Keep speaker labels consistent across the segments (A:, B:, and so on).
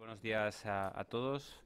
A: Buenos días a todos.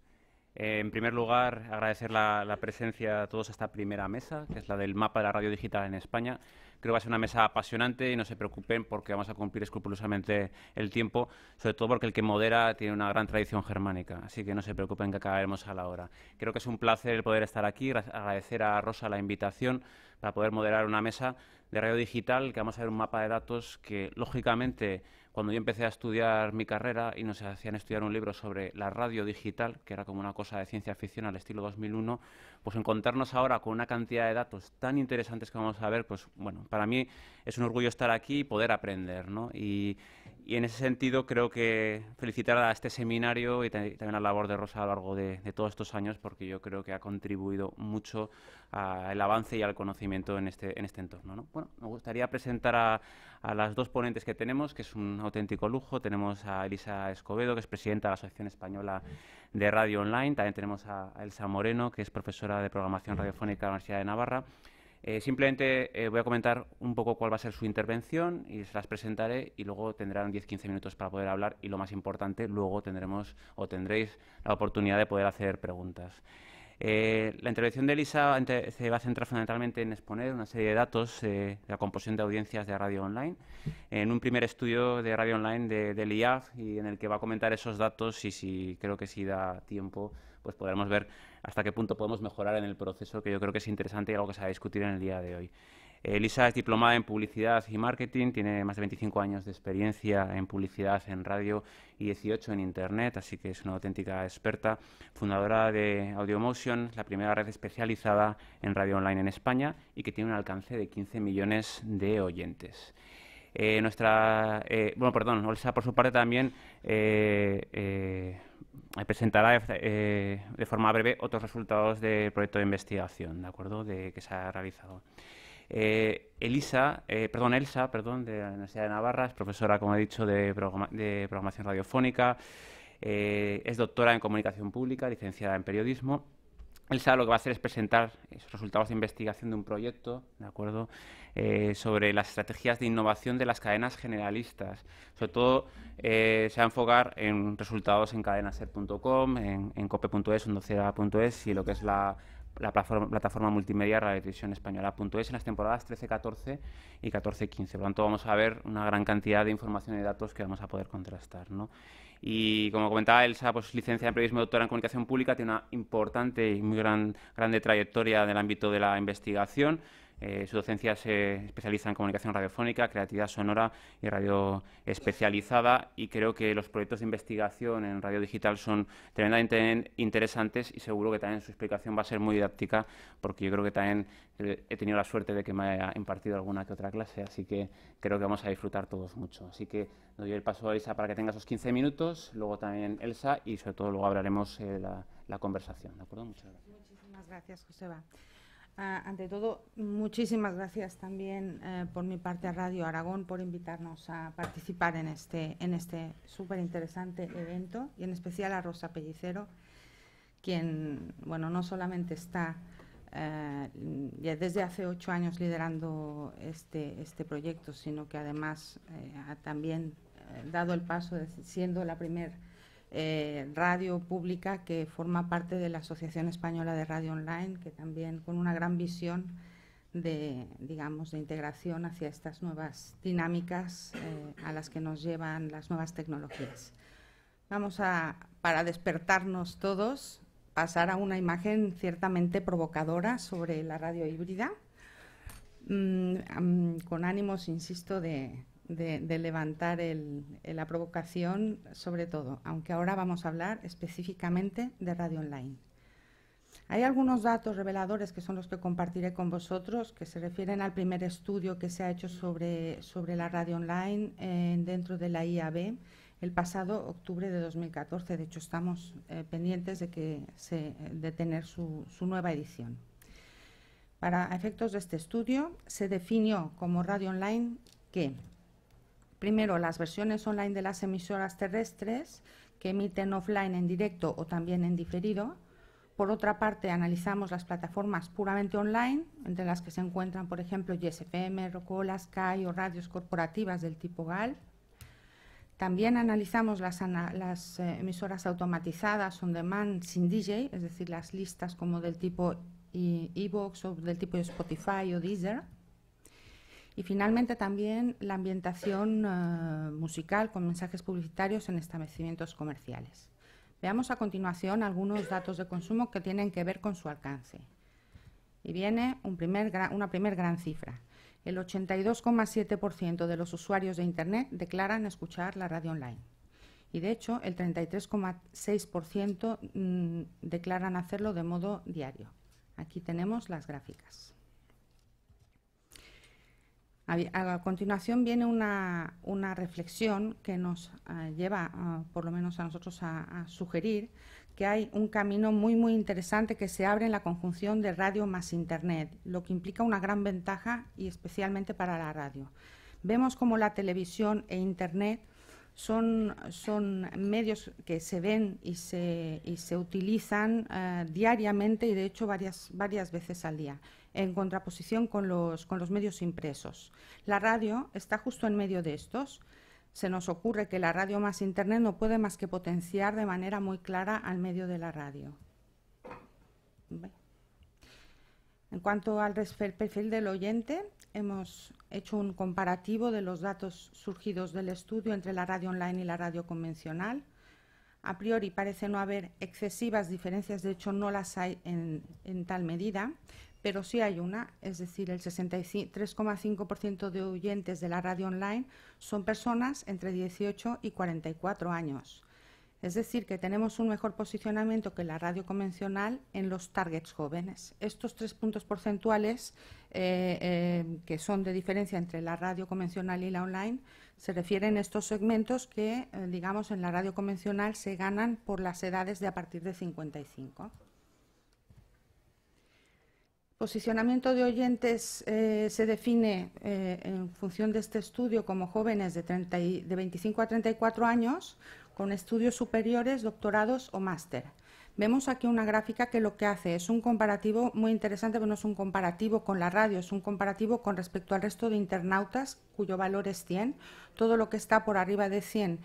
A: En primer lugar, agradecer la presencia a todos a esta primera mesa, que es la del mapa de la radio digital en España. Creo que va a ser una mesa apasionante y no se preocupen porque vamos a cumplir escrupulosamente el tiempo, sobre todo porque el que modera tiene una gran tradición germánica, así que no se preocupen que acabaremos a la hora. Creo que es un placer poder estar aquí, agradecer a Rosa la invitación para poder moderar una mesa de radio digital, que vamos a ver un mapa de datos que, lógicamente, cuando yo empecé a estudiar mi carrera y nos hacían estudiar un libro sobre la radio digital, que era como una cosa de ciencia ficción al estilo 2001, pues encontrarnos ahora con una cantidad de datos tan interesantes que vamos a ver, pues bueno, para mí es un orgullo estar aquí y poder aprender, ¿no? Y en ese sentido creo que felicitar a este seminario y también a la labor de Rosa a lo largo de todos estos años, porque yo creo que ha contribuido mucho al avance y al conocimiento en este entorno, ¿no? Bueno, me gustaría presentar a las dos ponentes que tenemos, que es un auténtico lujo. Tenemos a Elisa Escobedo, que es presidenta de la Asociación Española de Radio Online. También tenemos a Elsa Moreno, que es profesora de programación radiofónica de la Universidad de Navarra. Simplemente voy a comentar un poco cuál va a ser su intervención y se las presentaré y luego tendrán 10-15 minutos para poder hablar y lo más importante, luego tendréis la oportunidad de poder hacer preguntas. La intervención de Elisa se va a centrar fundamentalmente en exponer una serie de datos de la composición de audiencias de radio online, en un primer estudio de radio online del IAF, y en el que va a comentar esos datos y creo que si da tiempo pues podremos ver hasta qué punto podemos mejorar en el proceso, que yo creo que es interesante y algo que se va a discutir en el día de hoy. Elisa es diplomada en Publicidad y Marketing, tiene más de 25 años de experiencia en publicidad en radio y 18 en Internet, así que es una auténtica experta, fundadora de AudioMotion, la primera red especializada en radio online en España y que tiene un alcance de 15 millones de oyentes. Elsa, por su parte, también presentará de forma breve otros resultados del proyecto de investigación, ¿de acuerdo?, que se ha realizado. Elsa, de la Universidad de Navarra, es profesora, como he dicho, de programación radiofónica, es doctora en comunicación pública, licenciada en periodismo. Elsa lo que va a hacer es presentar esos resultados de investigación de un proyecto, ¿de acuerdo?, sobre las estrategias de innovación de las cadenas generalistas. Sobre todo se va a enfocar en resultados en cadenaser.com, en cope.es, en docera.es y lo que es la plataforma multimedia radiotelevisiónespañola.es en las temporadas 13-14 y 14-15. Por lo tanto, vamos a ver una gran cantidad de información y datos que vamos a poder contrastar, ¿no? Y como comentaba Elsa, pues licenciada en periodismo y doctora en comunicación pública, tiene una importante y muy grande trayectoria en el ámbito de la investigación. Su docencia se especializa en comunicación radiofónica, creatividad sonora y radio especializada, y creo que los proyectos de investigación en radio digital son tremendamente interesantes y seguro que también su explicación va a ser muy didáctica, porque yo creo que también he tenido la suerte de que me haya impartido alguna que otra clase, así que creo que vamos a disfrutar todos mucho. Así que doy el paso a Elsa para que tenga esos 15 minutos, luego también Elsa y sobre todo luego hablaremos la conversación, ¿de acuerdo? Muchas gracias.
B: Muchísimas gracias, Joseba. Ante todo, muchísimas gracias también por mi parte a Radio Aragón por invitarnos a participar en este súper interesante evento, y en especial a Rosa Pellicero, quien, bueno, no solamente está ya desde hace 8 años liderando este proyecto, sino que además ha también dado el paso de siendo la primera radio pública que forma parte de la Asociación Española de Radio Online, que también con una gran visión de integración hacia estas nuevas dinámicas a las que nos llevan las nuevas tecnologías. Vamos para despertarnos todos, pasar a una imagen ciertamente provocadora sobre la radio híbrida, con ánimos, insisto, de levantar la provocación sobre todo, aunque ahora vamos a hablar específicamente de radio online. Hay algunos datos reveladores que son los que compartiré con vosotros, que se refieren al primer estudio que se ha hecho sobre la radio online dentro de la IAB el pasado octubre de 2014. De hecho, estamos pendientes de tener su nueva edición. Para efectos de este estudio, se definió como radio online que, primero, las versiones online de las emisoras terrestres que emiten offline en directo o también en diferido. Por otra parte, analizamos las plataformas puramente online, entre las que se encuentran, por ejemplo, YesFM, Rocola, Sky o radios corporativas del tipo GAL. También analizamos las emisoras automatizadas on demand sin DJ, es decir, las listas como del tipo iVoox o del tipo Spotify o Deezer. Y finalmente también la ambientación musical con mensajes publicitarios en establecimientos comerciales. Veamos a continuación algunos datos de consumo que tienen que ver con su alcance. Y viene una primer gran cifra. El 82,7% de los usuarios de Internet declaran escuchar la radio online. Y de hecho, el 33,6% declaran hacerlo de modo diario. Aquí tenemos las gráficas. A continuación viene una reflexión que nos lleva, por lo menos a nosotros, a sugerir que hay un camino muy interesante que se abre en la conjunción de radio más Internet, lo que implica una gran ventaja y especialmente para la radio. Vemos como la televisión e Internet son medios que se ven y se utilizan diariamente y de hecho varias veces al día, en contraposición con los medios impresos. La radio está justo en medio de estos. Se nos ocurre que la radio más Internet no puede más que potenciar de manera muy clara al medio de la radio. En cuanto al perfil del oyente, hemos hecho un comparativo de los datos surgidos del estudio entre la radio online y la radio convencional. A priori parece no haber excesivas diferencias, de hecho no las hay en tal medida, pero sí hay una, es decir, el 63,5% de oyentes de la radio online son personas entre 18 y 44 años. Es decir, que tenemos un mejor posicionamiento que la radio convencional en los targets jóvenes. Estos 3 puntos porcentuales que son de diferencia entre la radio convencional y la online se refieren a estos segmentos que, digamos, en la radio convencional se ganan por las edades de a partir de 55. Posicionamiento de oyentes se define en función de este estudio como jóvenes de 25 a 34 años con estudios superiores, doctorados o máster. Vemos aquí una gráfica que lo que hace es un comparativo muy interesante, pero no es un comparativo con la radio, es un comparativo con respecto al resto de internautas cuyo valor es 100. Todo lo que está por arriba de 100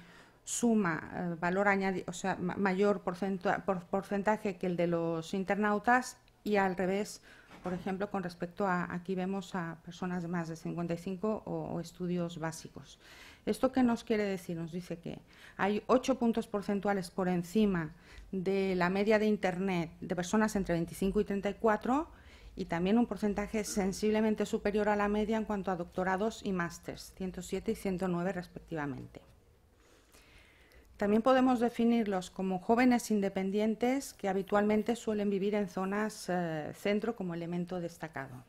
B: suma valor añadido, o sea, mayor porcentaje que el de los internautas y al revés. Por ejemplo, con respecto a, aquí vemos a personas de más de 55 o estudios básicos. ¿Esto qué nos quiere decir? Nos dice que hay 8 puntos porcentuales por encima de la media de Internet de personas entre 25 y 34 y también un porcentaje sensiblemente superior a la media en cuanto a doctorados y másters, 107 y 109 respectivamente. También podemos definirlos como jóvenes independientes que habitualmente suelen vivir en zonas centro como elemento destacado.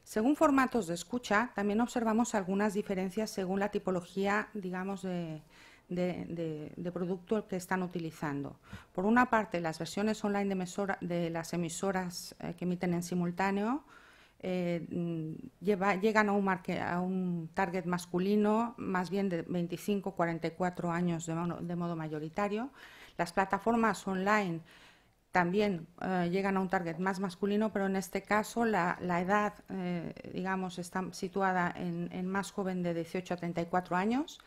B: Según formatos de escucha, también observamos algunas diferencias según la tipología, digamos, de producto que están utilizando. Por una parte, las versiones online de las emisoras que emiten en simultáneo llegan a un target masculino, más bien de 25-44 años de modo mayoritario. Las plataformas online también llegan a un target más masculino, pero en este caso la edad, digamos, está situada en más joven de 18 a 34 años.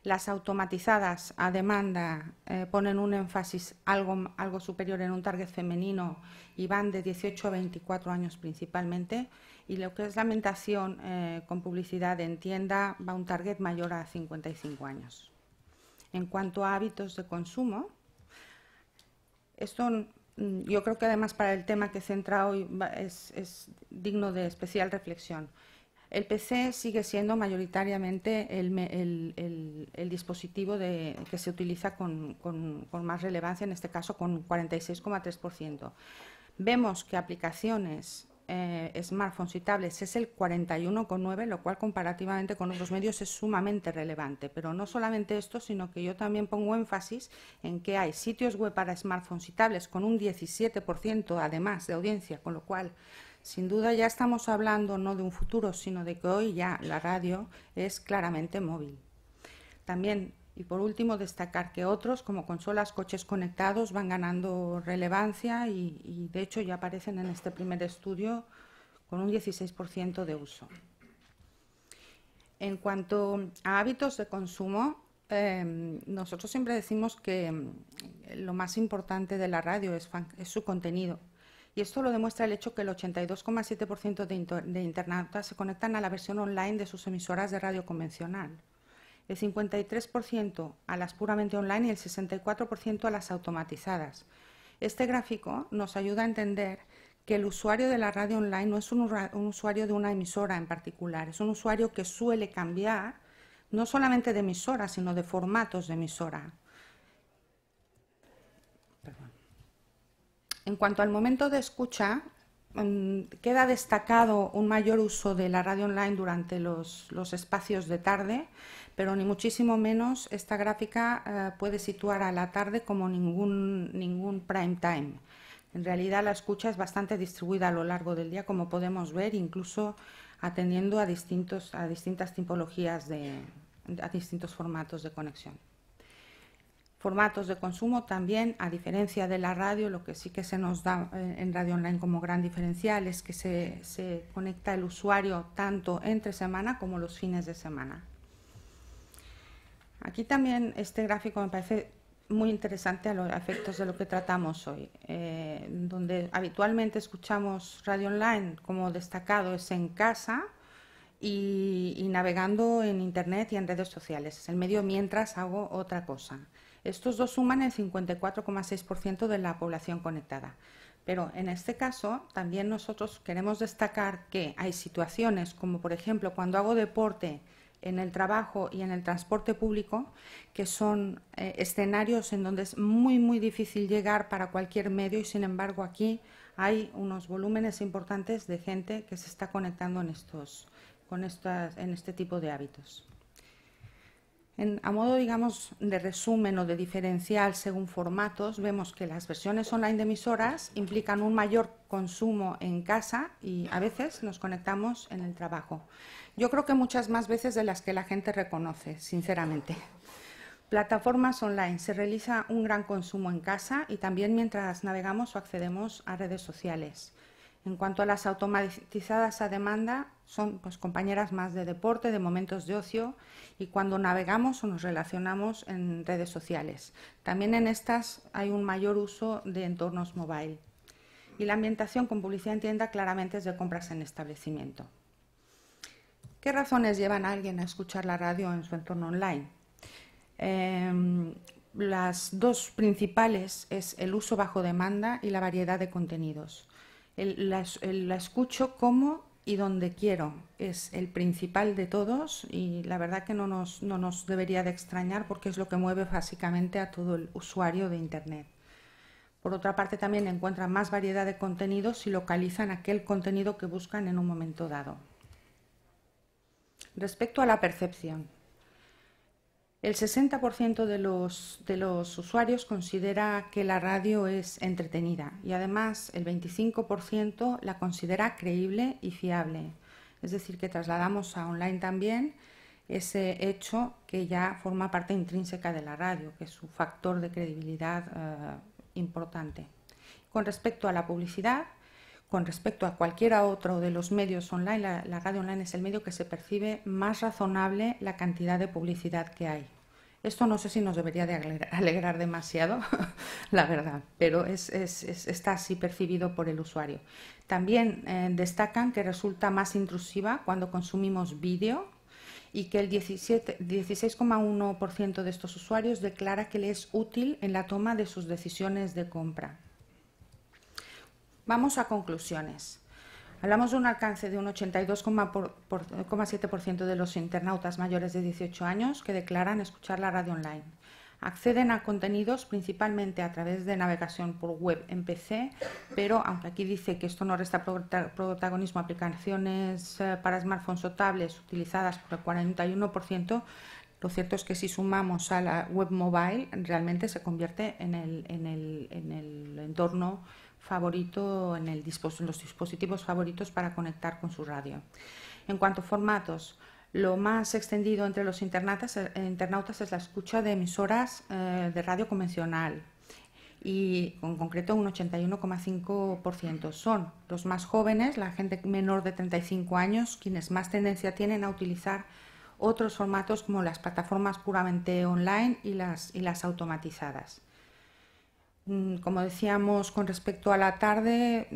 B: Las automatizadas a demanda ponen un énfasis algo superior en un target femenino y van de 18 a 24 años principalmente. Y lo que es la ambientación con publicidad en tienda va a un target mayor a 55 años. En cuanto a hábitos de consumo, esto yo creo que además para el tema que centra hoy es digno de especial reflexión. El PC sigue siendo mayoritariamente el dispositivo que se utiliza con más relevancia, en este caso con 46,3%. Vemos que aplicaciones smartphones y tablets es el 41,9%, lo cual comparativamente con otros medios es sumamente relevante. Pero no solamente esto, sino que yo también pongo énfasis en que hay sitios web para smartphones y tablets con un 17% además de audiencia, con lo cual sin duda ya estamos hablando no de un futuro, sino de que hoy ya la radio es claramente móvil. También, y por último, destacar que otros, como consolas, coches conectados, van ganando relevancia y de hecho ya aparecen en este primer estudio con un 16% de uso. En cuanto a hábitos de consumo, nosotros siempre decimos que lo más importante de la radio es su contenido. Y esto lo demuestra el hecho que el 82,7% de internautas se conectan a la versión online de sus emisoras de radio convencional, el 53% a las puramente online y el 64% a las automatizadas. Este gráfico nos ayuda a entender que el usuario de la radio online no es un usuario de una emisora en particular, es un usuario que suele cambiar no solamente de emisora, sino de formatos de emisora. En cuanto al momento de escucha, queda destacado un mayor uso de la radio online durante los espacios de tarde, pero ni muchísimo menos esta gráfica puede situar a la tarde como ningún prime time. En realidad la escucha es bastante distribuida a lo largo del día, como podemos ver, incluso atendiendo a distintas tipologías, a distintos formatos de conexión. Formatos de consumo también, a diferencia de la radio, lo que sí que se nos da en radio online como gran diferencial es que se conecta el usuario tanto entre semana como los fines de semana. Aquí también este gráfico me parece muy interesante a los efectos de lo que tratamos hoy. Donde habitualmente escuchamos radio online como destacado es en casa y navegando en internet y en redes sociales. Es el medio mientras hago otra cosa. Estos dos suman el 54,6% de la población conectada. Pero en este caso también nosotros queremos destacar que hay situaciones como por ejemplo cuando hago deporte en el trabajo y en el transporte público, que son escenarios en donde es muy difícil llegar para cualquier medio y sin embargo aquí hay unos volúmenes importantes de gente que se está conectando en este tipo de hábitos. A modo, digamos, de resumen o de diferencial según formatos, vemos que las versiones online de emisoras implican un mayor consumo en casa y a veces nos conectamos en el trabajo. Yo creo que muchas más veces de las que la gente reconoce, sinceramente. Plataformas online. Se realiza un gran consumo en casa y también mientras navegamos o accedemos a redes sociales. En cuanto a las automatizadas a demanda, son pues, compañeras más de deporte, de momentos de ocio y cuando navegamos o nos relacionamos en redes sociales. También en estas hay un mayor uso de entornos mobile. Y la ambientación con publicidad en tienda claramente es de compras en establecimiento. ¿Qué razones llevan a alguien a escuchar la radio en su entorno online? Las dos principales es el uso bajo demanda y la variedad de contenidos. La escucho como y donde quiero. Es el principal de todos y la verdad que no nos debería de extrañar porque es lo que mueve básicamente a todo el usuario de Internet. Por otra parte, también encuentran más variedad de contenidos y localizan aquel contenido que buscan en un momento dado. Respecto a la percepción, el 60% de los usuarios considera que la radio es entretenida y además el 25% la considera creíble y fiable. Es decir, que trasladamos a online también ese hecho que ya forma parte intrínseca de la radio, que es su factor de credibilidad importante. Con respecto a la publicidad, con respecto a cualquiera otro de los medios online, la radio online es el medio que se percibe más razonable la cantidad de publicidad que hay. Esto no sé si nos debería de alegrar demasiado, la verdad, pero está así percibido por el usuario. También destacan que resulta más intrusiva cuando consumimos vídeo y que el 16,1% de estos usuarios declara que le es útil en la toma de sus decisiones de compra. Vamos a conclusiones. Hablamos de un alcance de un 82,7% de los internautas mayores de 18 años que declaran escuchar la radio online. Acceden a contenidos principalmente a través de navegación por web en PC, pero aunque aquí dice que esto no resta protagonismo a aplicaciones para smartphones o tablets utilizadas por el 41%, lo cierto es que si sumamos a la web mobile realmente se convierte en el entorno favorito, en los dispositivos favoritos para conectar con su radio. En cuanto a formatos, lo más extendido entre los internautas es la escucha de emisoras de radio convencional y en concreto un 81,5%. Son los más jóvenes, la gente menor de 35 años, quienes más tendencia tienen a utilizar otros formatos como las plataformas puramente online y las automatizadas. Como decíamos con respecto a la tarde,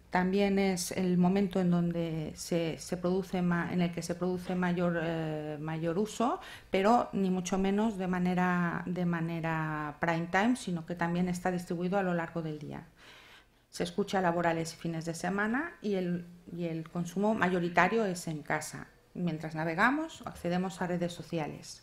B: también es el momento en donde en el que se produce mayor uso, pero ni mucho menos de manera prime time, sino que también está distribuido a lo largo del día. Se escucha laborales y fines de semana y el consumo mayoritario es en casa, mientras navegamos o accedemos a redes sociales.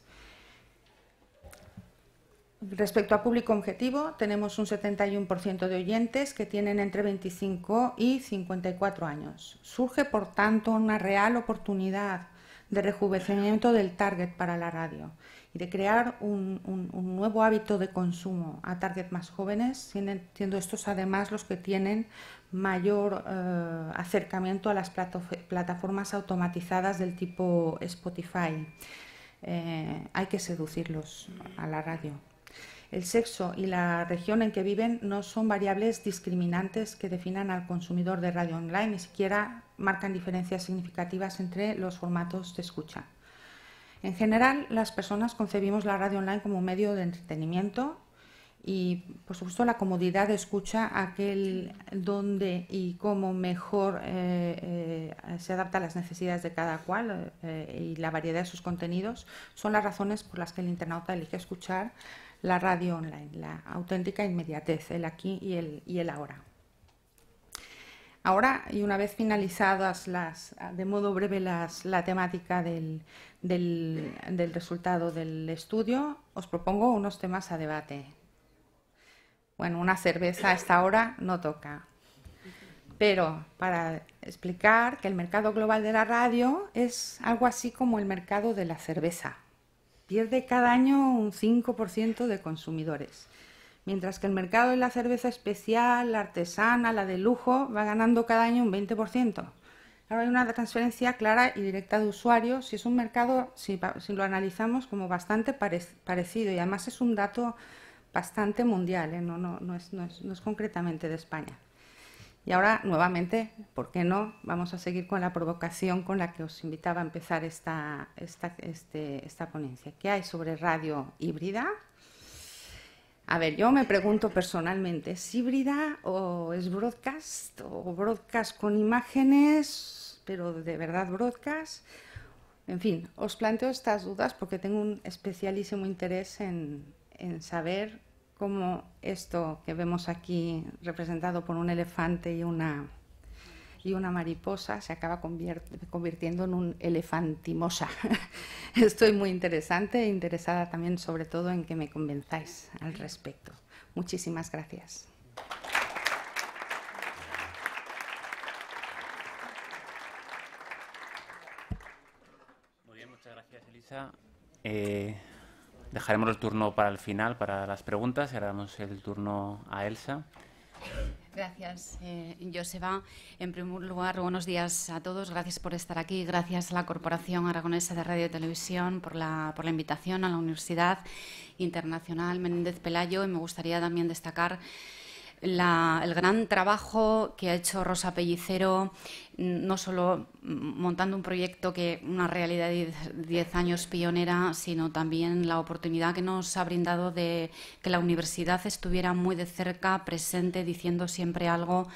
B: Respecto a público objetivo, tenemos un 71% de oyentes que tienen entre 25 y 54 años. Surge, por tanto, una real oportunidad de rejuvenecimiento del target para la radio y de crear un nuevo hábito de consumo a target más jóvenes, siendo estos además los que tienen mayor acercamiento a las plataformas automatizadas del tipo Spotify. Hay que seducirlos a la radio. El sexo y la región en que viven no son variables discriminantes que definan al consumidor de radio online, ni siquiera marcan diferencias significativas entre los formatos de escucha. En general, las personas concebimos la radio online como un medio de entretenimiento y, por supuesto, la comodidad de escucha, aquel donde y cómo mejor se adapta a las necesidades de cada cual y la variedad de sus contenidos, son las razones por las que el internauta elige escuchar la radio online, la auténtica inmediatez, el aquí y el ahora. Ahora, y una vez finalizadas de modo breve la temática del resultado del estudio, os propongo unos temas a debate. Bueno, una cerveza a esta hora no toca, pero para explicar que el mercado global de la radio es algo así como el mercado de la cerveza. Pierde cada año un 5% de consumidores, mientras que el mercado de la cerveza especial, la artesana, la de lujo, va ganando cada año un 20%. Ahora hay una transferencia clara y directa de usuarios y es un mercado, si lo analizamos, como bastante parecido, y además es un dato bastante mundial, no es concretamente de España. Y ahora, nuevamente, ¿por qué no? Vamos a seguir con la provocación con la que os invitaba a empezar esta ponencia. ¿Qué hay sobre radio híbrida? A ver, yo me pregunto personalmente, ¿es híbrida o es broadcast? ¿O broadcast con imágenes, pero de verdad broadcast? En fin, os planteo estas dudas porque tengo un especialísimo interés en saber cómo esto que vemos aquí representado por un elefante y una mariposa se acaba convirtiendo en un elefantimosa. Estoy muy interesada también sobre todo en que me convenzáis al respecto. Muchísimas gracias.
A: Muy bien, muchas gracias, Elisa. Dejaremos el turno para el final, para las preguntas, y ahora damos el turno a Elsa.
C: Gracias, Joseba. En primer lugar, buenos días a todos. Gracias por estar aquí. Gracias a la Corporación Aragonesa de Radio y Televisión por la invitación a la Universidad Internacional Menéndez Pelayo. Y me gustaría también destacar el gran trabajo que ha hecho Rosa Pellicero, no solo montando un proyecto una realidad de 10 años pionera, sino también la oportunidad que nos ha brindado de que la universidad estuviera muy de cerca, presente, diciendo siempre algo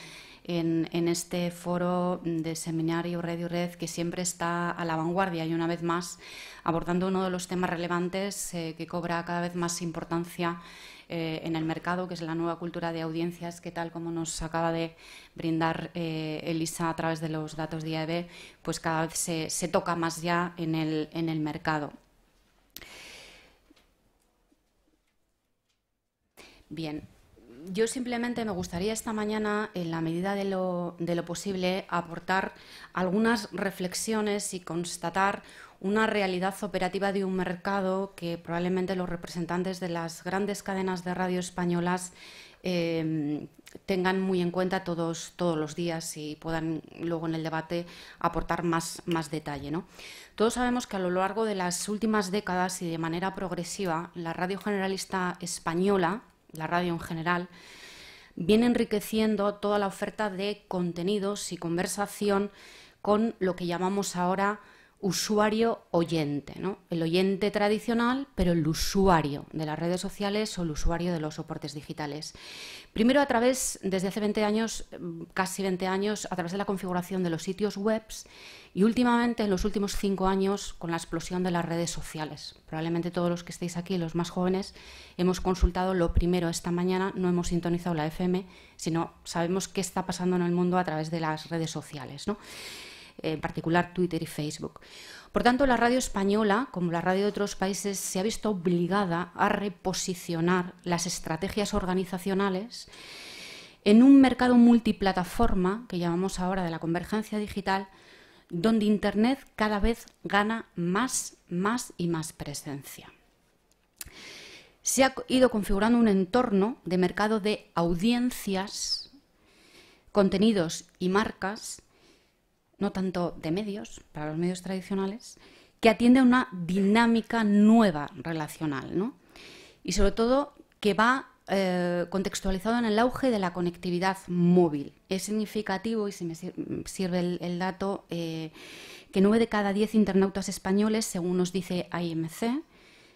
C: en este foro de seminario Radio Red, que siempre está a la vanguardia y, una vez más, abordando uno de los temas relevantes que cobra cada vez más importancia en el mercado, que es la nueva cultura de audiencias, que, tal como nos acaba de brindar Elisa a través de los datos de IAB, pues cada vez se toca más ya en el mercado. Bien, yo simplemente me gustaría esta mañana, en la medida de lo posible, aportar algunas reflexiones y constatar una realidad operativa de un mercado que probablemente los representantes de las grandes cadenas de radio españolas tengan muy en cuenta todos los días y puedan luego en el debate aportar más detalle, ¿no? Todos sabemos que a lo largo de las últimas décadas y de manera progresiva, la radio generalista española, la radio en general, viene enriqueciendo toda la oferta de contenidos y conversación con lo que llamamos ahora usuario-oyente, ¿no? El oyente tradicional, pero el usuario de las redes sociales o el usuario de los soportes digitales. Primero desde hace 20 años, casi 20 años, a través de la configuración de los sitios web y últimamente, en los últimos 5 años, con la explosión de las redes sociales. Probablemente todos los que estéis aquí, los más jóvenes, hemos consultado lo primero esta mañana, no hemos sintonizado la FM, sino sabemos qué está pasando en el mundo a través de las redes sociales, ¿no? En particular Twitter y Facebook. Por tanto, la radio española, como la radio de otros países, se ha visto obligada a reposicionar las estrategias organizacionales en un mercado multiplataforma, que llamamos ahora de la convergencia digital, donde Internet cada vez gana más y más presencia. Se ha ido configurando un entorno de mercado de audiencias, contenidos y marcas, no tanto de medios, para los medios tradicionales, que atiende a una dinámica nueva relacional, ¿no? Y sobre todo que va contextualizado en el auge de la conectividad móvil. Es significativo, y si me sirve el dato, que 9 de cada 10 internautas españoles, según nos dice AIMC,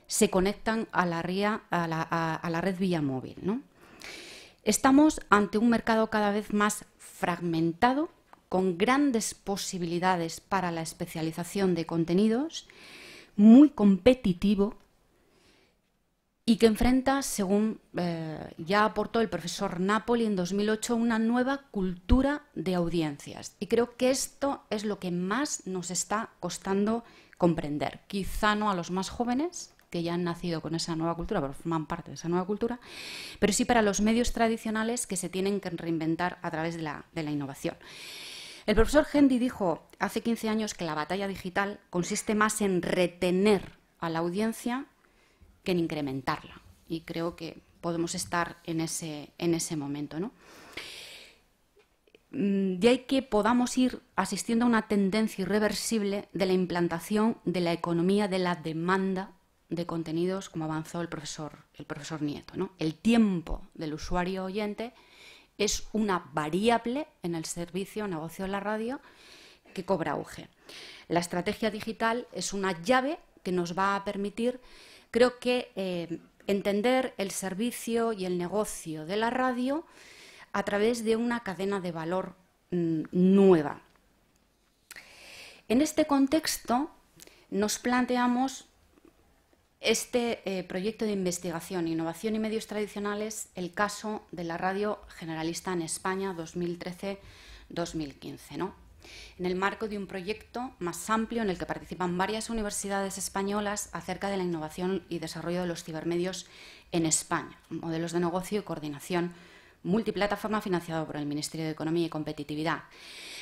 C: se conectan a la red vía móvil, ¿no? Estamos ante un mercado cada vez más fragmentado, con grandes posibilidades para la especialización de contenidos, muy competitivo y que enfrenta, según ya aportó el profesor Napoli en 2008, una nueva cultura de audiencias. Y creo que esto es lo que más nos está costando comprender. Quizá no a los más jóvenes, que ya han nacido con esa nueva cultura, pero forman parte de esa nueva cultura, pero sí para los medios tradicionales que se tienen que reinventar a través de la innovación. El profesor Hendy dijo hace 15 años que la batalla digital consiste más en retener a la audiencia que en incrementarla. Y creo que podemos estar en ese momento, ¿no? De ahí que podamos ir asistiendo a una tendencia irreversible de la implantación de la economía de la demanda de contenidos, como avanzó el profesor Nieto, ¿no? El tiempo del usuario oyente es una variable en el servicio o negocio de la radio que cobra auge. La estrategia digital es una llave que nos va a permitir, creo que, entender el servicio y el negocio de la radio a través de una cadena de valor nueva. En este contexto nos planteamos este proyecto de investigación, innovación y medios tradicionales, el caso de la radio generalista en España 2013-2015, ¿no? En el marco de un proyecto más amplio en el que participan varias universidades españolas acerca de la innovación y desarrollo de los cibermedios en España, modelos de negocio y coordinación multiplataforma financiado por el Ministerio de Economía y Competitividad.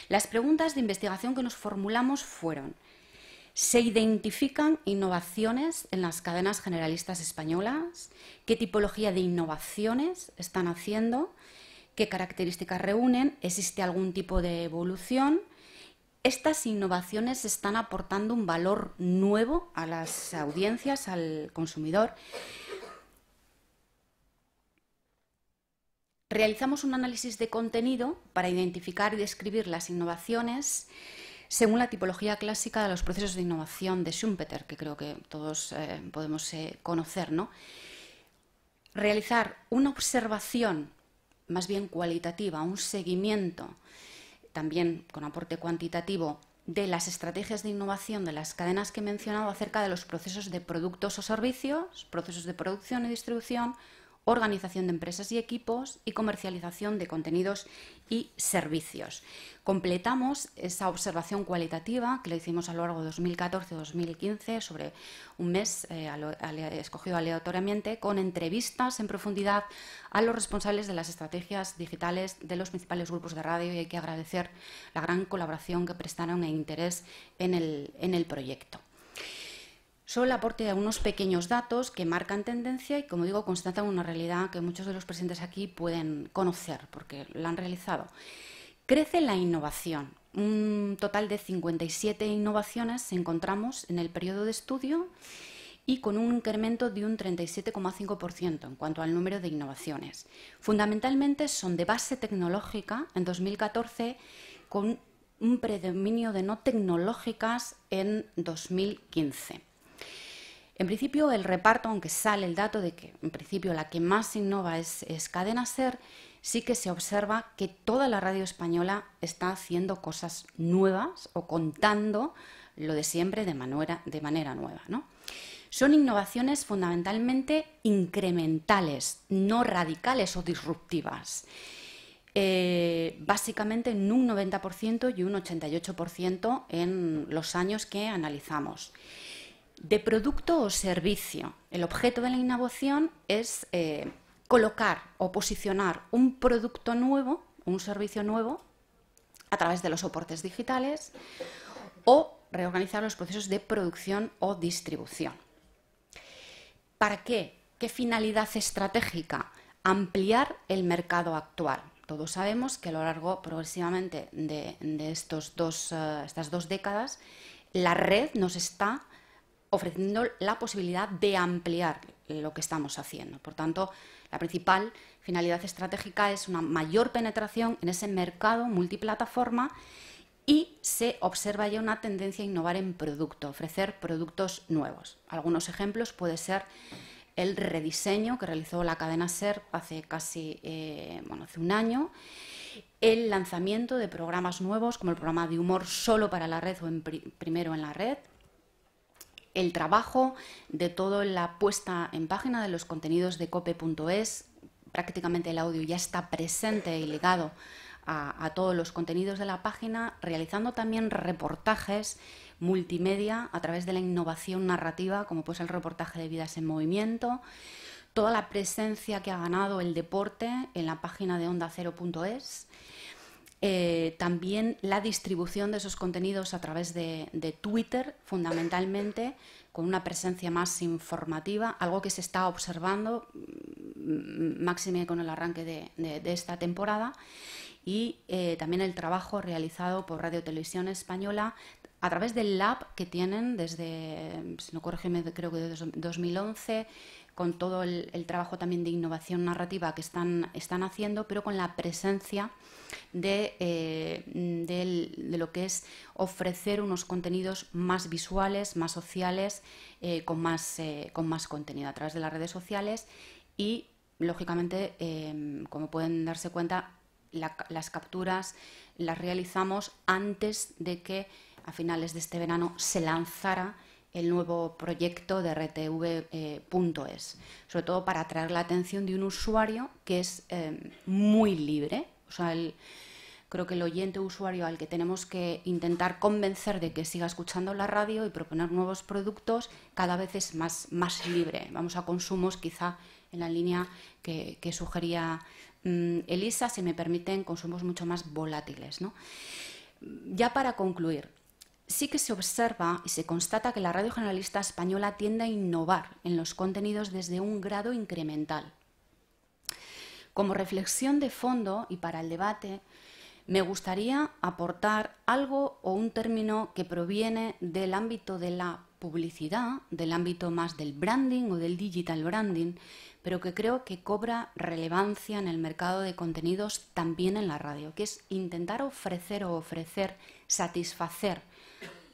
C: Las preguntas de investigación que nos formulamos fueron: ¿se identifican innovaciones en las cadenas generalistas españolas? ¿Qué tipología de innovaciones están haciendo? ¿Qué características reúnen? ¿Existe algún tipo de evolución? ¿Estas innovaciones están aportando un valor nuevo a las audiencias, al consumidor? Realizamos un análisis de contenido para identificar y describir las innovaciones según la tipología clásica de los procesos de innovación de Schumpeter, que creo que todos podemos conocer, ¿no? Realizar una observación más bien cualitativa, un seguimiento, también con aporte cuantitativo, de las estrategias de innovación de las cadenas que he mencionado acerca de los procesos de productos o servicios, procesos de producción y distribución, organización de empresas y equipos y comercialización de contenidos y servicios. Completamos esa observación cualitativa que la hicimos a lo largo de 2014-2015 sobre un mes escogido aleatoriamente, con entrevistas en profundidad a los responsables de las estrategias digitales de los principales grupos de radio, y hay que agradecer la gran colaboración que prestaron e interés en el proyecto. Solo el aporte de unos pequeños datos que marcan tendencia y, como digo, constatan una realidad que muchos de los presentes aquí pueden conocer porque la han realizado. Crece la innovación. Un total de 57 innovaciones encontramos en el periodo de estudio y con un incremento de un 37,5% en cuanto al número de innovaciones. Fundamentalmente son de base tecnológica en 2014, con un predominio de no tecnológicas en 2015. En principio, el reparto, aunque sale el dato de que en principio la que más innova es Cadena SER, sí que se observa que toda la radio española está haciendo cosas nuevas o contando lo de siempre de manera nueva, ¿no? Son innovaciones fundamentalmente incrementales, no radicales o disruptivas. Básicamente en un 90% y un 88% en los años que analizamos. De producto o servicio. El objeto de la innovación es colocar o posicionar un producto nuevo, un servicio nuevo, a través de los soportes digitales o reorganizar los procesos de producción o distribución. ¿Para qué? ¿Qué finalidad estratégica? Ampliar el mercado actual. Todos sabemos que a lo largo progresivamente de estas dos décadas, la red nos está ofreciendo la posibilidad de ampliar lo que estamos haciendo. Por tanto, la principal finalidad estratégica es una mayor penetración en ese mercado multiplataforma y se observa ya una tendencia a innovar en producto, ofrecer productos nuevos. Algunos ejemplos puede ser el rediseño que realizó la cadena SER hace casi hace un año, el lanzamiento de programas nuevos como el programa de humor solo para la red o primero en la red, el trabajo de toda la puesta en página de los contenidos de cope.es, prácticamente el audio ya está presente y ligado a todos los contenidos de la página, realizando también reportajes multimedia a través de la innovación narrativa, como puede ser el reportaje de Vidas en Movimiento, toda la presencia que ha ganado el deporte en la página de ondacero.es, también la distribución de esos contenidos a través de Twitter, fundamentalmente, con una presencia más informativa, algo que se está observando, máxime con el arranque de esta temporada, y también el trabajo realizado por Radio Televisión Española a través del lab que tienen desde, si no corrígeme, creo que desde 2011, con todo el trabajo también de innovación narrativa que están haciendo, pero con la presencia de lo que es ofrecer unos contenidos más visuales, más sociales, con más contenido a través de las redes sociales y, lógicamente, como pueden darse cuenta, las capturas las realizamos antes de que a finales de este verano se lanzara el nuevo proyecto de RTV.es, sobre todo para atraer la atención de un usuario que es muy libre. O sea, creo que el oyente usuario al que tenemos que intentar convencer de que siga escuchando la radio y proponer nuevos productos cada vez es más libre. Vamos a consumos quizá en la línea que sugería Elisa, si me permiten, consumos mucho más volátiles, ¿no? Ya para concluir, sí que se observa y se constata que la radio generalista española tiende a innovar en los contenidos desde un grado incremental. Como reflexión de fondo y para el debate, me gustaría aportar algo o un término que proviene del ámbito de la publicidad, del ámbito más del branding o del digital branding, pero que creo que cobra relevancia en el mercado de contenidos también en la radio, que es intentar satisfacer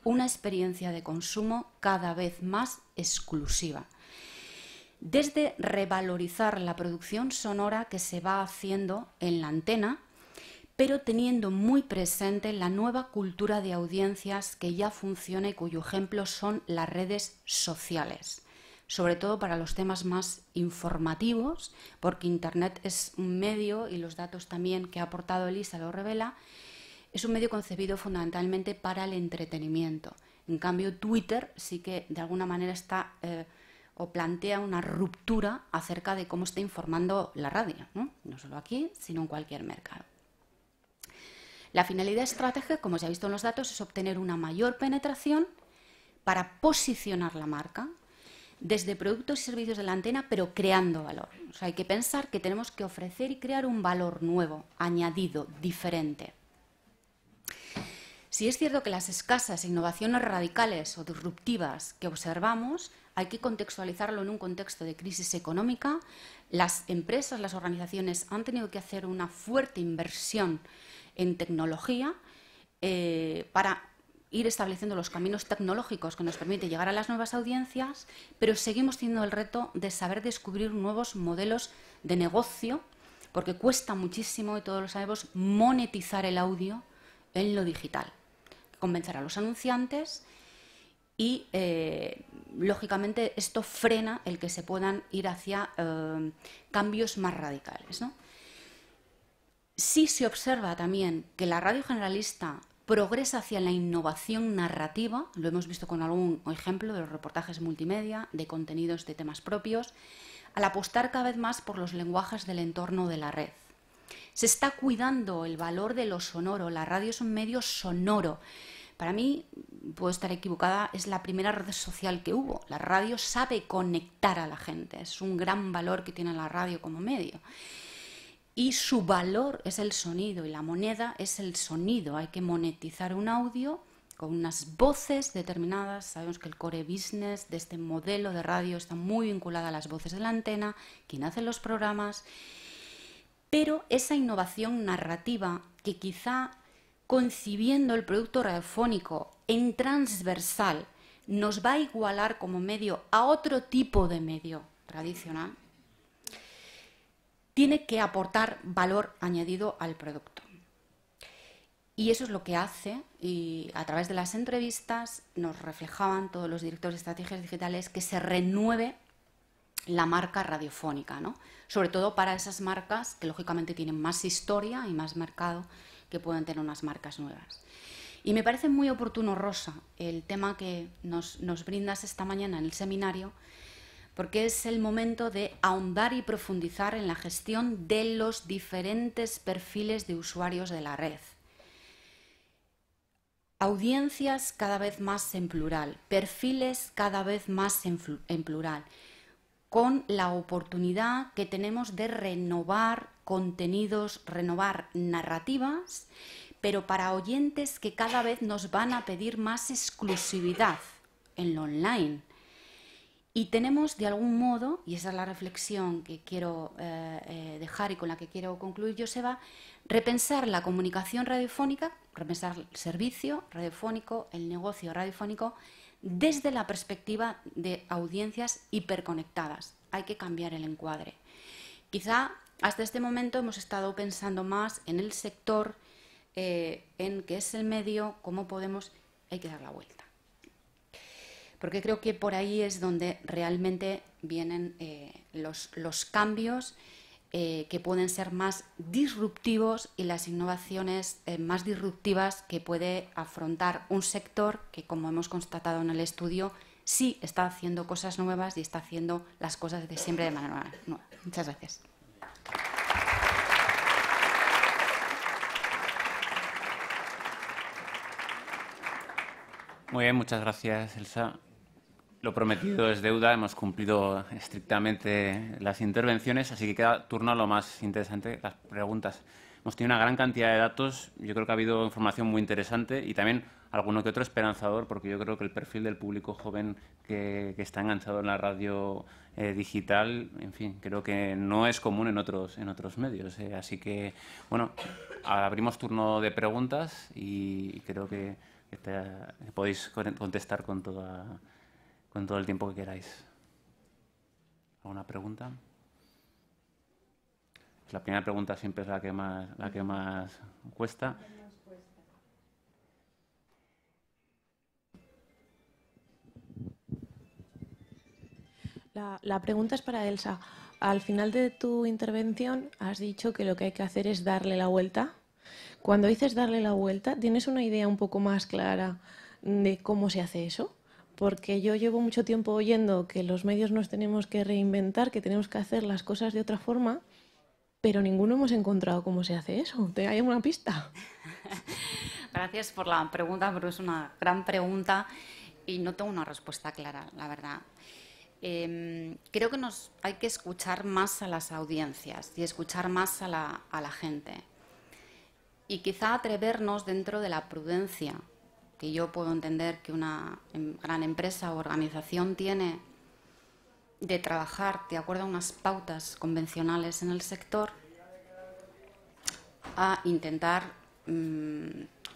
C: una experiencia de consumo cada vez más exclusiva. Desde revalorizar la producción sonora que se va haciendo en la antena, pero teniendo muy presente la nueva cultura de audiencias que ya funciona y cuyo ejemplo son las redes sociales, sobre todo para los temas más informativos, porque Internet es un medio, y los datos también que ha aportado Elisa lo revela, es un medio concebido fundamentalmente para el entretenimiento. En cambio, Twitter sí que de alguna manera está o plantea una ruptura acerca de cómo está informando la radio, ¿no? No solo aquí, sino en cualquier mercado. La finalidad estratégica, como se ha visto en los datos, es obtener una mayor penetración para posicionar la marca desde productos y servicios de la antena, pero creando valor. O sea, hay que pensar que tenemos que ofrecer y crear un valor nuevo, añadido, diferente. Si es cierto que las escasas innovaciones radicales o disruptivas que observamos hay que contextualizarlo en un contexto de crisis económica, las empresas, las organizaciones han tenido que hacer una fuerte inversión en tecnología para ir estableciendo los caminos tecnológicos que nos permiten llegar a las nuevas audiencias, pero seguimos teniendo el reto de saber descubrir nuevos modelos de negocio, porque cuesta muchísimo, y todos lo sabemos, monetizar el audio en lo digital. Convencer a los anunciantes y, lógicamente, esto frena el que se puedan ir hacia cambios más radicales, ¿no? Sí se observa también que la radio generalista progresa hacia la innovación narrativa, lo hemos visto con algún ejemplo de los reportajes multimedia, de contenidos de temas propios, al apostar cada vez más por los lenguajes del entorno de la red. Se está cuidando el valor de lo sonoro, la radio es un medio sonoro. Para mí, puedo estar equivocada, es la primera red social que hubo. La radio sabe conectar a la gente, es un gran valor que tiene la radio como medio. Y su valor es el sonido y la moneda es el sonido. Hay que monetizar un audio con unas voces determinadas. Sabemos que el core business de este modelo de radio está muy vinculado a las voces de la antena, quien hace los programas. Pero esa innovación narrativa que quizá concibiendo el producto radiofónico en transversal nos va a igualar como medio a otro tipo de medio tradicional, tiene que aportar valor añadido al producto. Y eso es lo que hace, y a través de las entrevistas nos reflejaban todos los directores de estrategias digitales, que se renueve la marca radiofónica, ¿no? Sobre todo para esas marcas que lógicamente tienen más historia y más mercado, que pueden tener unas marcas nuevas. Y me parece muy oportuno, Rosa, el tema que nos brindas esta mañana en el seminario, porque es el momento de ahondar y profundizar en la gestión de los diferentes perfiles de usuarios de la red. Audiencias cada vez más en plural, perfiles cada vez más en plural, con la oportunidad que tenemos de renovar contenidos, renovar narrativas, pero para oyentes que cada vez nos van a pedir más exclusividad en lo online. Y tenemos, de algún modo, y esa es la reflexión que quiero dejar y con la que quiero concluir, Joseba, repensar la comunicación radiofónica, repensar el servicio radiofónico, el negocio radiofónico, desde la perspectiva de audiencias hiperconectadas. Hay que cambiar el encuadre. Quizá hasta este momento hemos estado pensando más en el sector, en qué es el medio, cómo podemos, hay que dar la vuelta. Porque creo que por ahí es donde realmente vienen los cambios que pueden ser más disruptivos y las innovaciones más disruptivas que puede afrontar un sector que, como hemos constatado en el estudio, sí está haciendo cosas nuevas y está haciendo las cosas de siempre de manera nueva. Muchas gracias.
A: Muy bien, muchas gracias, Elsa. Lo prometido es deuda, hemos cumplido estrictamente las intervenciones, así que queda turno a lo más interesante, las preguntas. Hemos tenido una gran cantidad de datos, yo creo que ha habido información muy interesante y también alguno que otro esperanzador, porque yo creo que el perfil del público joven que está enganchado en la radio digital, en fin, creo que no es común en otros medios. Así que, bueno, abrimos turno de preguntas y creo que podéis contestar con todo el tiempo que queráis. ¿Alguna pregunta? La primera pregunta siempre es la que más cuesta.
D: La pregunta es para Elsa. Al final de tu intervención has dicho que lo que hay que hacer es darle la vuelta. Cuando dices darle la vuelta, ¿tienes una idea un poco más clara de cómo se hace eso? Porque yo llevo mucho tiempo oyendo que los medios nos tenemos que reinventar, que tenemos que hacer las cosas de otra forma, pero ninguno hemos encontrado cómo se hace eso. ¿Te hay una pista?
C: Gracias por la pregunta, pero es una gran pregunta y no tengo una respuesta clara, la verdad. Creo que hay que escuchar más a las audiencias y escuchar más a la gente. Y quizá atrevernos dentro de la prudencia que yo puedo entender que una gran empresa o organización tiene de trabajar de acuerdo a unas pautas convencionales en el sector, a intentar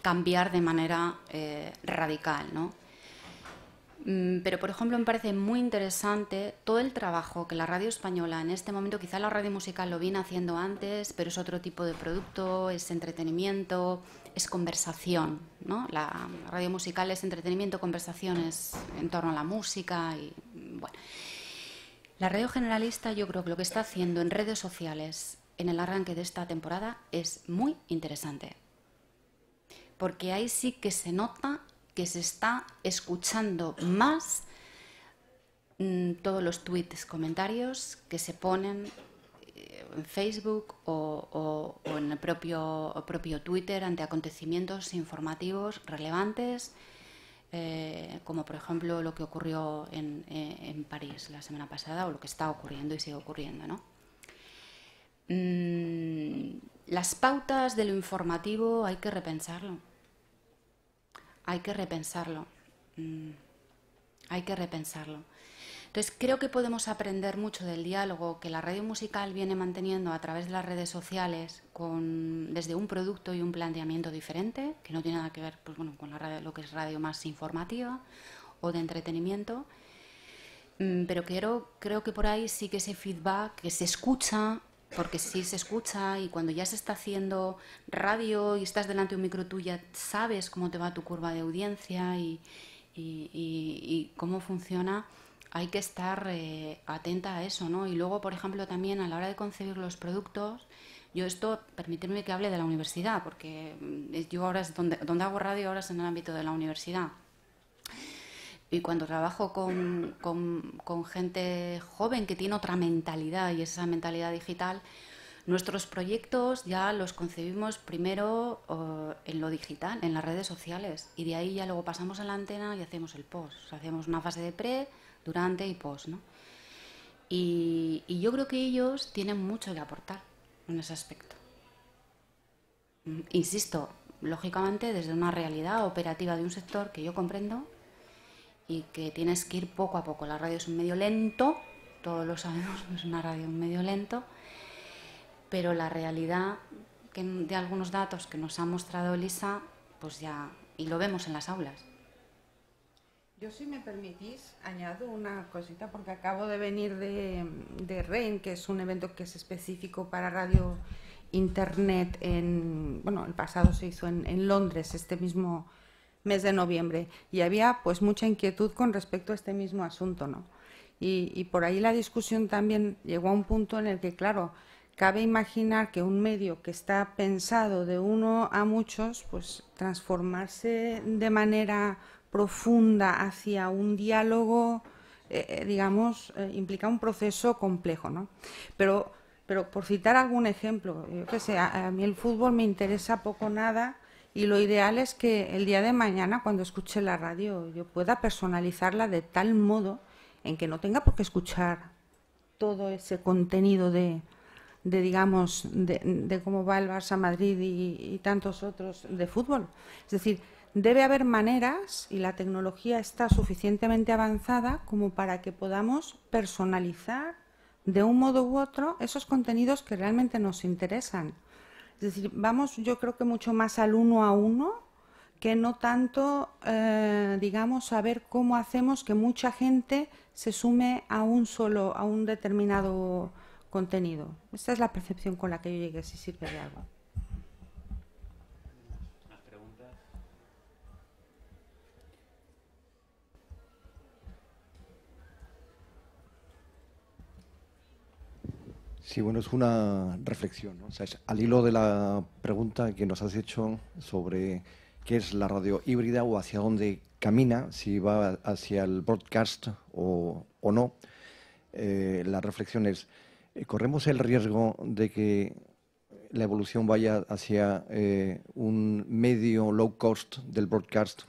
C: cambiar de manera radical, ¿no? Pero, por ejemplo, me parece muy interesante todo el trabajo que la radio española en este momento, quizá la radio musical lo viene haciendo antes, pero es otro tipo de producto, es entretenimiento, es conversación, ¿no? La radio musical es entretenimiento, conversaciones en torno a la música y, bueno. La radio generalista, yo creo que lo que está haciendo en redes sociales en el arranque de esta temporada es muy interesante, porque ahí sí que se nota que se está escuchando más todos los tweets, comentarios que se ponen en Facebook o en el propio Twitter ante acontecimientos informativos relevantes, como por ejemplo lo que ocurrió en París la semana pasada, o lo que está ocurriendo y sigue ocurriendo, ¿no? Las pautas de lo informativo hay que repensarlo. Hay que repensarlo. Hay que repensarlo. Entonces, creo que podemos aprender mucho del diálogo que la radio musical viene manteniendo a través de las redes sociales desde un producto y un planteamiento diferente, que no tiene nada que ver, pues, bueno, con la radio, lo que es radio más informativa o de entretenimiento. Pero creo que por ahí sí que ese feedback, que se escucha, porque sí se escucha, y cuando ya se está haciendo radio y estás delante de un micro, tú ya sabes cómo te va tu curva de audiencia y cómo funciona. Hay que estar atenta a eso, ¿no? Y luego, por ejemplo, también a la hora de concebir los productos, yo esto, permitirme que hable de la universidad, porque yo ahora es donde hago radio, ahora es en el ámbito de la universidad. Y cuando trabajo con gente joven que tiene otra mentalidad, y esa mentalidad digital, nuestros proyectos ya los concebimos primero en lo digital, en las redes sociales, y de ahí ya luego pasamos a la antena y hacemos el post. O sea, hacemos una fase de pre, durante y post, ¿no? Y yo creo que ellos tienen mucho que aportar en ese aspecto. Insisto, lógicamente desde una realidad operativa de un sector que yo comprendo y que tienes que ir poco a poco. La radio es un medio lento, todos lo sabemos, es una radio un medio lento, pero la realidad de algunos datos que nos ha mostrado Elisa, pues ya, y lo vemos en las aulas.
B: Yo, si me permitís, añado una cosita, porque acabo de venir de REIN, que es un evento que es específico para radio internet. Bueno, el pasado se hizo en Londres, este mismo mes de noviembre, y había pues mucha inquietud con respecto a este mismo asunto, ¿no? Y por ahí la discusión también llegó a un punto en el que, claro, cabe imaginar que un medio que está pensado de uno a muchos, pues transformarse de manera profunda hacia un diálogo, digamos, implica un proceso complejo, ¿no? Pero por citar algún ejemplo, yo qué sé, a mí el fútbol me interesa poco o nada, y lo ideal es que el día de mañana, cuando escuche la radio, yo pueda personalizarla de tal modo en que no tenga por qué escuchar todo ese contenido de cómo va el Barça, Madrid y tantos otros de fútbol. Es decir, debe haber maneras, y la tecnología está suficientemente avanzada como para que podamos personalizar de un modo u otro esos contenidos que realmente nos interesan. Es decir, vamos, yo creo que mucho más al uno a uno, que no tanto, digamos, a ver cómo hacemos que mucha gente se sume a un determinado contenido. Esta es la percepción con la que yo llegué, si sirve de algo.
A: ¿Más preguntas?
E: Sí, bueno, es una reflexión, ¿no? O sea, al hilo de la pregunta que nos has hecho sobre qué es la radio híbrida o hacia dónde camina, si va hacia el broadcast o no, la reflexión es, ¿corremos el riesgo de que la evolución vaya hacia un medio low cost del broadcast,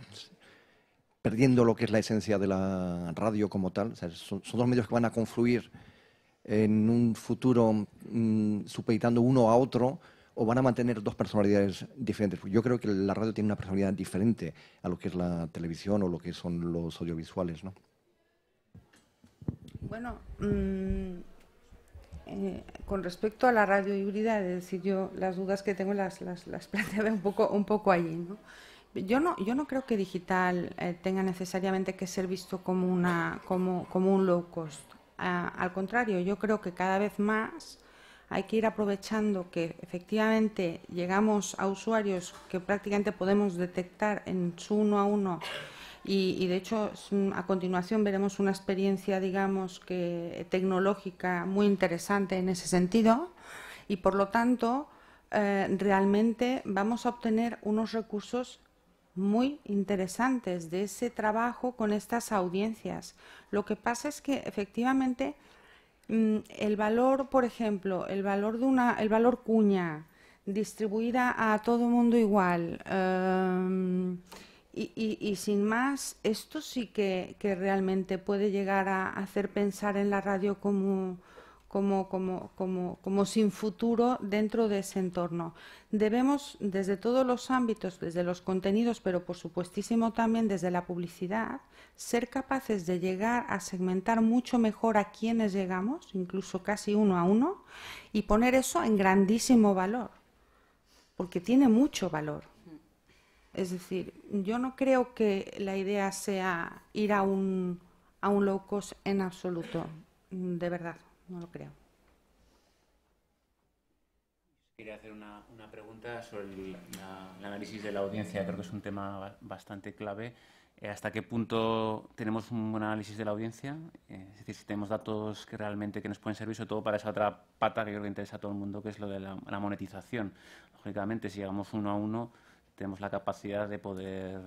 E: perdiendo lo que es la esencia de la radio como tal? O sea, son dos medios que van a confluir en un futuro supeditando uno a otro, o van a mantener dos personalidades diferentes. Yo creo que la radio tiene una personalidad diferente a lo que es la televisión o lo que son los audiovisuales, ¿no?
B: Bueno, con respecto a la radio híbrida, es decir, yo las dudas que tengo las planteaba un poco allí, ¿no? Yo no creo que digital tenga necesariamente que ser visto como un low cost. Al contrario, yo creo que cada vez más hay que ir aprovechando que efectivamente llegamos a usuarios que prácticamente podemos detectar en su uno a uno y de hecho a continuación veremos una experiencia, digamos, que tecnológica muy interesante en ese sentido y por lo tanto realmente vamos a obtener unos recursos muy interesantes de ese trabajo con estas audiencias. Lo que pasa es que efectivamente el valor, por ejemplo, el valor cuña distribuida a todo mundo igual y sin más, esto sí que realmente puede llegar a hacer pensar en la radio como sin futuro dentro de ese entorno. Debemos, desde todos los ámbitos, desde los contenidos, pero por supuestísimo también desde la publicidad, ser capaces de llegar a segmentar mucho mejor a quienes llegamos, incluso casi uno a uno, y poner eso en grandísimo valor, porque tiene mucho valor. Es decir, yo no creo que la idea sea ir a un low cost en absoluto, de verdad. No lo creo.
A: Quería hacer una pregunta sobre el análisis de la audiencia. Creo que es un tema bastante clave. ¿Hasta qué punto tenemos un buen análisis de la audiencia? Es decir, si tenemos datos que realmente nos pueden servir, sobre todo para esa otra pata que creo que interesa a todo el mundo, que es lo de la monetización. Lógicamente, si llegamos uno a uno, tenemos la capacidad de poder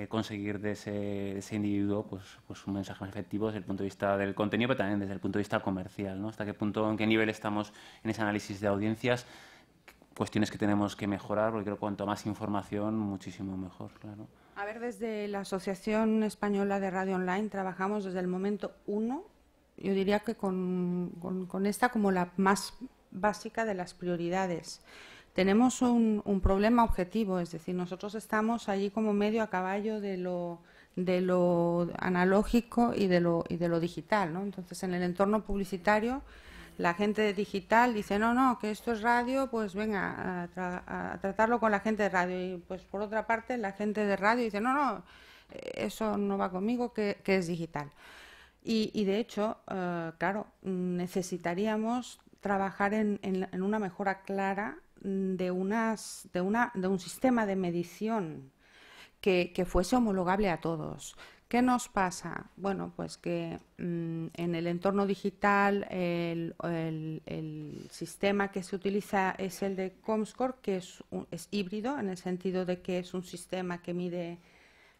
A: conseguir de ese individuo pues un mensaje más efectivo desde el punto de vista del contenido, pero también desde el punto de vista comercial, ¿no? Hasta qué punto, en qué nivel estamos en ese análisis de audiencias, cuestiones que tenemos que mejorar, porque creo que cuanto más información, muchísimo mejor, claro.
B: A ver, desde la Asociación Española de Radio Online trabajamos desde el momento 1, yo diría que con esta como la más básica de las prioridades. Tenemos un problema objetivo, es decir, nosotros estamos allí como medio a caballo de lo analógico y de lo digital, ¿no? Entonces, en el entorno publicitario, la gente de digital dice, no, que esto es radio, pues venga, a tratarlo con la gente de radio. Y pues por otra parte, la gente de radio dice, no, eso no va conmigo, que es digital. Y de hecho, claro, necesitaríamos trabajar en una mejora clara de un sistema de medición que fuese homologable a todos. ¿Qué nos pasa? Bueno, pues que en el entorno digital el sistema que se utiliza es el de Comscore, que es híbrido, en el sentido de que es un sistema que mide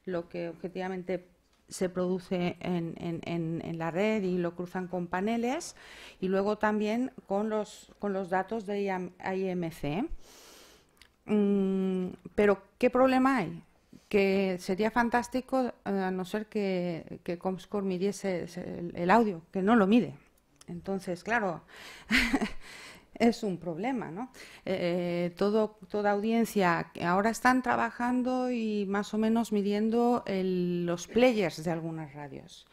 B: lo que objetivamente se produce en la red y lo cruzan con paneles, y luego también con los datos de IMC. Pero, ¿qué problema hay? Que sería fantástico, a no ser que Comscore midiese el audio, que no lo mide. Entonces, claro, es un problema, ¿no? Toda audiencia, ahora están trabajando y más o menos midiendo los players de algunas radios.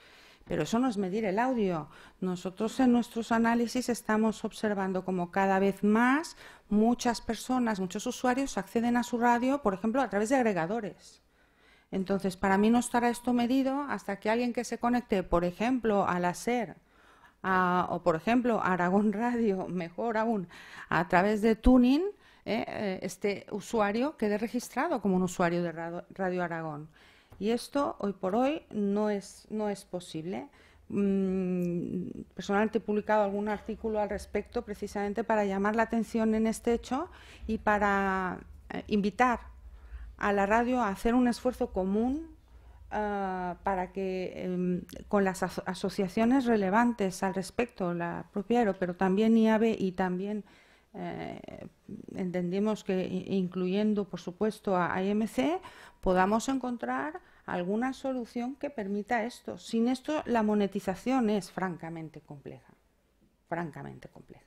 B: Pero eso no es medir el audio. Nosotros en nuestros análisis estamos observando como cada vez más muchas personas, muchos usuarios acceden a su radio, por ejemplo, a través de agregadores. Entonces, para mí no estará esto medido hasta que alguien que se conecte, por ejemplo, a la SER o, por ejemplo, a Aragón Radio, mejor aún, a través de Tuning, este usuario quede registrado como un usuario de Radio Aragón. Y esto, hoy por hoy, no es posible. Personalmente he publicado algún artículo al respecto precisamente para llamar la atención en este hecho y para invitar a la radio a hacer un esfuerzo común para que con las asociaciones relevantes al respecto, la propia Aero, pero también IAB y también entendimos que incluyendo, por supuesto, a IMC, podamos encontrar alguna solución que permita esto. Sin esto, la monetización es francamente compleja. Francamente compleja.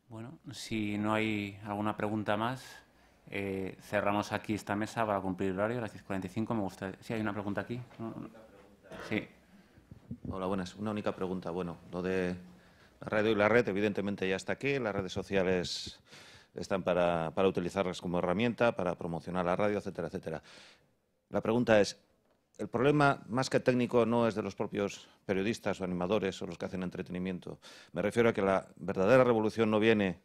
A: Bueno, si no hay alguna pregunta más, cerramos aquí esta mesa para cumplir el horario, a las 10:45. Me gusta. Sí, hay una pregunta aquí. Sí.
F: Hola, buenas. Una única pregunta. Bueno, lo de La radio y la red, evidentemente, ya está aquí. Las redes sociales están para utilizarlas como herramienta, para promocionar la radio, etcétera, etcétera. La pregunta es, el problema más que técnico no es de los propios periodistas o animadores o los que hacen entretenimiento. Me refiero a que la verdadera revolución no viene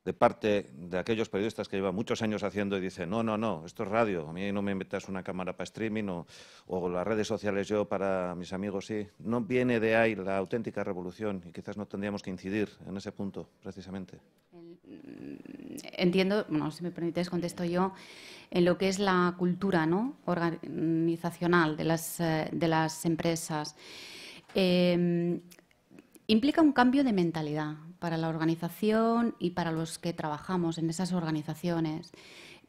F: de parte de aquellos periodistas que llevan muchos años haciendo y dicen, no, esto es radio, a mí no me metas una cámara para streaming o las redes sociales yo para mis amigos sí. No viene de ahí la auténtica revolución y quizás no tendríamos que incidir en ese punto, precisamente.
C: Entiendo, bueno, si me permites contesto yo, en lo que es la cultura, ¿no?, organizacional de las empresas. Implica un cambio de mentalidad para la organización y para los que trabajamos en esas organizaciones.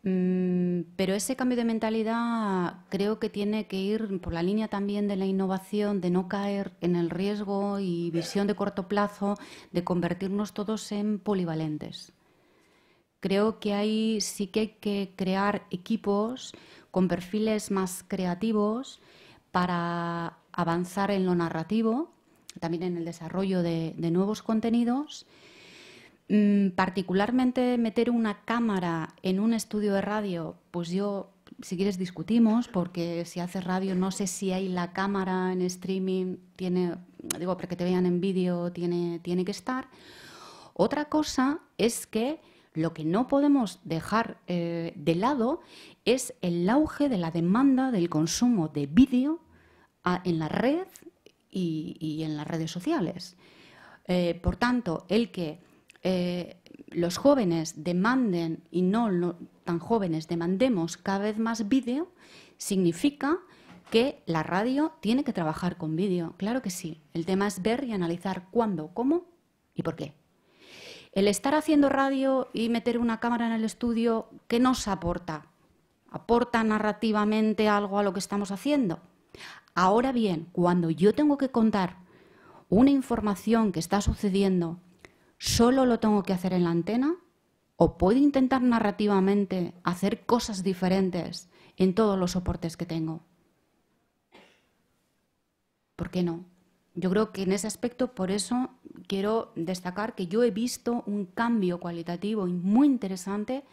C: Pero ese cambio de mentalidad creo que tiene que ir por la línea también de la innovación, de no caer en el riesgo y visión de corto plazo de convertirnos todos en polivalentes. Creo que ahí sí que hay que crear equipos con perfiles más creativos para avanzar en lo narrativo, también en el desarrollo de nuevos contenidos. Particularmente meter una cámara en un estudio de radio, pues yo, si quieres, discutimos, porque si haces radio no sé si hay la cámara en streaming, para que te vean en vídeo tiene que estar. Otra cosa es que lo que no podemos dejar de lado es el auge de la demanda del consumo de vídeo en la red y en las redes sociales. Por tanto, el que los jóvenes demanden, y no tan jóvenes, demandemos cada vez más vídeo, significa que la radio tiene que trabajar con vídeo. Claro que sí. El tema es ver y analizar cuándo, cómo y por qué. El estar haciendo radio y meter una cámara en el estudio, ¿qué nos aporta? ¿Aporta narrativamente algo a lo que estamos haciendo? Ahora bien, cuando yo tengo que contar una información que está sucediendo, ¿solo lo tengo que hacer en la antena? ¿O puedo intentar narrativamente hacer cosas diferentes en todos los soportes que tengo? ¿Por qué no? Yo creo que en ese aspecto, por eso quiero destacar que yo he visto un cambio cualitativo y muy interesante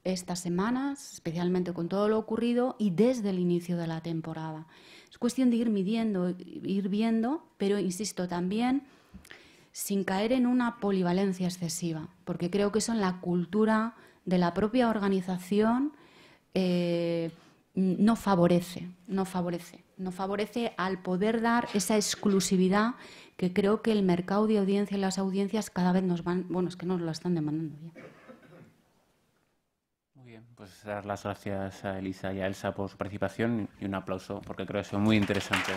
C: estas semanas, especialmente con todo lo ocurrido y desde el inicio de la temporada. Es cuestión de ir midiendo, ir viendo, pero insisto también sin caer en una polivalencia excesiva, porque creo que eso en la cultura de la propia organización no favorece al poder dar esa exclusividad que creo que el mercado de audiencia y las audiencias cada vez nos lo están demandando ya.
A: Muy bien, pues dar las gracias a Elisa y a Elsa por su participación y un aplauso porque creo que ha sido muy interesante.